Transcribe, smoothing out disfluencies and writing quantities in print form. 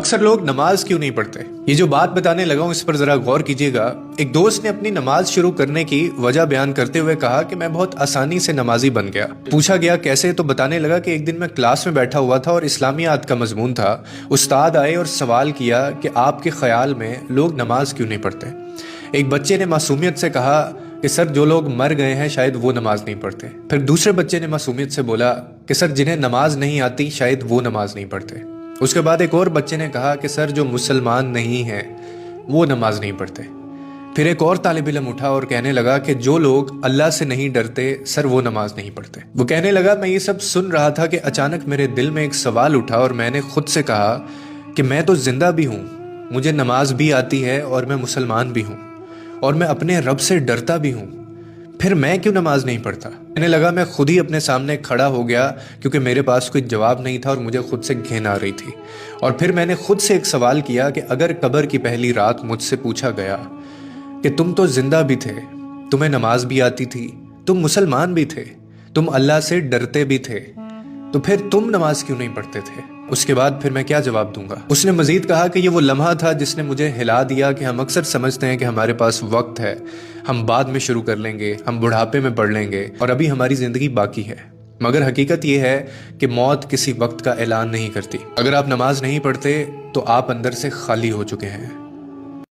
اکثر لوگ نماز کیوں نہیں پڑھتے؟ یہ جو بات بتانے لگا ہوں اس پر ذرا غور کیجیے گا۔ ایک دوست نے اپنی نماز شروع کرنے کی وجہ بیان کرتے ہوئے کہا کہ میں بہت آسانی سے نمازی بن گیا۔ پوچھا گیا کیسے، تو بتانے لگا کہ ایک دن میں کلاس میں بیٹھا ہوا تھا اور اسلامیات کا مضمون تھا۔ استاد آئے اور سوال کیا کہ آپ کے خیال میں لوگ نماز کیوں نہیں پڑھتے؟ ایک بچے نے معصومیت سے کہا کہ سر جو لوگ مر گئے ہیں شاید وہ نماز نہیں پڑھتے۔ پھر دوسرے بچے نے معصومیت سے بولا کہ سر جنہیں نماز نہیں آتی شاید وہ نماز نہیں پڑھتے۔ اس کے بعد ایک اور بچے نے کہا کہ سر جو مسلمان نہیں ہیں وہ نماز نہیں پڑھتے۔ پھر ایک اور طالب علم اٹھا اور کہنے لگا کہ جو لوگ اللہ سے نہیں ڈرتے سر وہ نماز نہیں پڑھتے۔ وہ کہنے لگا میں یہ سب سن رہا تھا کہ اچانک میرے دل میں ایک سوال اٹھا اور میں نے خود سے کہا کہ میں تو زندہ بھی ہوں، مجھے نماز بھی آتی ہے اور میں مسلمان بھی ہوں اور میں اپنے رب سے ڈرتا بھی ہوں، پھر میں کیوں نماز نہیں پڑھتا؟ کہنے لگا میں خود ہی اپنے سامنے کھڑا ہو گیا کیونکہ میرے پاس کوئی جواب نہیں تھا اور مجھے خود سے گھن آ رہی تھی۔ اور پھر میں نے خود سے ایک سوال کیا کہ اگر قبر کی پہلی رات مجھ سے پوچھا گیا کہ تم تو زندہ بھی تھے، تمہیں نماز بھی آتی تھی، تم مسلمان بھی تھے، تم اللہ سے ڈرتے بھی تھے، تو پھر تم نماز کیوں نہیں پڑھتے تھے؟ اس کے بعد پھر میں کیا جواب دوں گا؟ اس نے مزید کہا کہ یہ وہ لمحہ تھا جس نے مجھے ہلا دیا کہ ہم اکثر سمجھتے ہیں کہ ہمارے پاس وقت ہے، ہم بعد میں شروع کر لیں گے، ہم بڑھاپے میں پڑھ لیں گے اور ابھی ہماری زندگی باقی ہے۔ مگر حقیقت یہ ہے کہ موت کسی وقت کا اعلان نہیں کرتی۔ اگر آپ نماز نہیں پڑھتے تو آپ اندر سے خالی ہو چکے ہیں۔